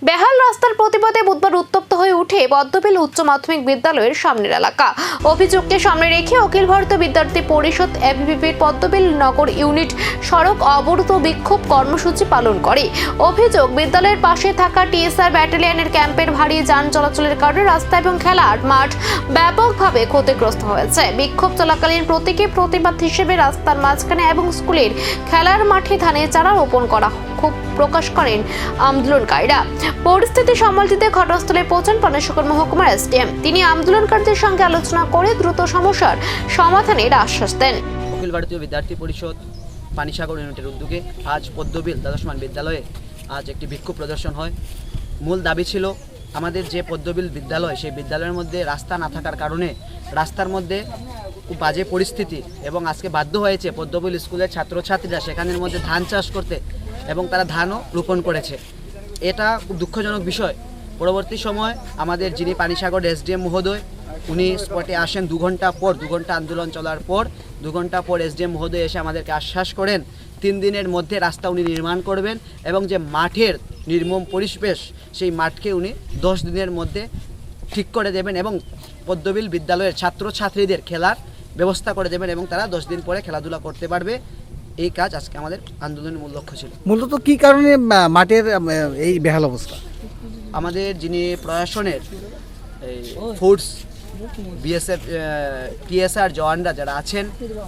বেহাল রাস্তার প্রতিবাদে বুধবার উত্তপ্ত হয়ে উঠে পদ্মবিল উচ্চ মাধ্যমিক বিদ্যালয়ের সামনের এলাকা। অভিযোগকে সামনে রেখে অখিল ভারতীয় বিদ্যার্থী পরিষদ এবিভিপির পদ্মবিল নগর ইউনিট সড়ক অবরোধ ও বিক্ষোভ কর্মসূচি পালন করে। অভিযোগ, বিদ্যালয়ের পাশে থাকা টিএসআর ব্যাটালিয়নের ক্যাম্পের ভারী যান চলাচলের কারণে রাস্তা এবং খেলার মাঠ ব্যাপকভাবে ক্ষতিগ্রস্ত হয়েছে। বিক্ষোভ চলাকালীন প্রতীকী প্রতিবাদ হিসেবে রাস্তার মাঝখানে এবং স্কুলের খেলার মাঠে ধানের চারা রোপণ করা ক্ষোভ প্রকাশ করেন আন্দোলনকারীরা। পরিস্থিতি সামাল দিতে ঘটনাস্থলে পৌঁছান পানাশকর মহকুমার এসডিএম। তিনি আন্দোলনকারীদের সঙ্গে আলোচনা করে দ্রুত সমস্যার সমাধানের আশ্বাস দেন। অখিল ভারতীয় বিদ্যার্থী পরিষদ পানিসাগর ইউনিটের উদ্যোগে আজ পদ্মবিল দ্বাদশমান বিদ্যালয়ে আজ একটি বিক্ষোভ প্রদর্শন হয়। মূল দাবি ছিল আমাদের যে পদ্মবিল বিদ্যালয়, সেই বিদ্যালয়ের মধ্যে রাস্তা না থাকার কারণে রাস্তার মধ্যে খুব বাজে পরিস্থিতি এবং আজকে বাধ্য হয়েছে পদ্মবিল স্কুলের ছাত্রছাত্রীরা সেখানের মধ্যে ধান চাষ করতে এবং তারা ধানও রোপণ করেছে। এটা খুব দুঃখজনক বিষয়। পরবর্তী সময় আমাদের যিনি পানিসাগর এসডিএম মহোদয়, উনি স্পটে আসেন 2 ঘন্টা পর, 2 ঘন্টা আন্দোলন চলার পর 2 ঘন্টা পর এসডিএম মহোদয় এসে আমাদেরকে আশ্বাস করেন 3 দিনের মধ্যে রাস্তা উনি নির্মাণ করবেন এবং যে মাঠের নির্মম পরিবেশ, সেই মাঠকে উনি 10 দিনের মধ্যে ঠিক করে দেবেন এবং পদ্মবিল বিদ্যালয়ের ছাত্রছাত্রীদের খেলার ব্যবস্থা করে দেবেন এবং তারা 10 দিন পরে খেলাধুলা করতে পারবে। এই কাজ আজকে আমাদের আন্দোলনের মূল লক্ষ্য ছিল। মূলত কী কারণে মাঠের এই বেহাল অবস্থা? আমাদের যিনি প্রশাসনের ফোর্স বিএসএফ টিএসআর জওয়ানরা যারা আছেন,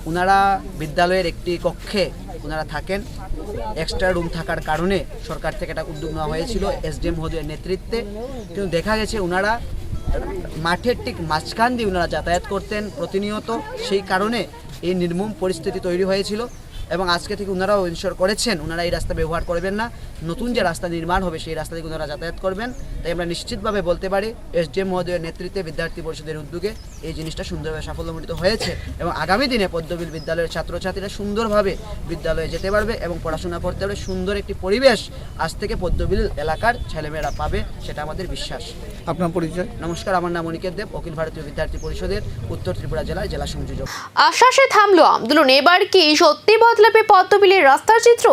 ওনারা বিদ্যালয়ের একটি কক্ষে ওনারা থাকেন। এক্সট্রা রুম থাকার কারণে সরকার থেকে একটা উদ্যোগ নেওয়া হয়েছিল এসডিএম মহোদয়ের নেতৃত্বে, কিন্তু দেখা গেছে ওনারা মাঠের ঠিক মাঝখান দিয়ে ওনারা যাতায়াত করতেন প্রতিনিয়ত। সেই কারণে এই নির্মম পরিস্থিতি তৈরি হয়েছিল এবং আজকে থেকে ওনারাও ইনশিওর করেছেন ওনারা এই রাস্তা ব্যবহার করবেন না। নতুন যে রাস্তা নির্মাণ হবে সেই রাস্তা থেকে ওনারা যাতায়াত করবেন। তাই আমরা নিশ্চিতভাবে বলতে পারি এসডিএম মহোদয়ের নেতৃত্বে বিদ্যার্থী পরিষদের উদ্যোগে এই জিনিসটা সুন্দরভাবে সাফল্যমণ্ডিত হয়েছে এবং আগামী দিনে পদ্মবিল বিদ্যালয়ের ছাত্রছাত্রীরা সুন্দরভাবে বিদ্যালয়ে যেতে পারবে এবং পড়াশোনা করতে পারবে। সুন্দর একটি পরিবেশ আজ থেকে পদ্মবিল এলাকার ছেলেমেয়েরা পাবে, সেটা আমাদের বিশ্বাস। আপনার পরিচয়? নমস্কার, আমার নাম অনিকেত দেব, অখিল ভারতীয় বিদ্যার্থী পরিষদের উত্তর ত্রিপুরা জেলার জেলা সংযোজক। আশ্বাসে থামলো আন্দোলন। এবার কি সত্যি বদলাবে পদ্মবিলের রাস্তার চিত্র?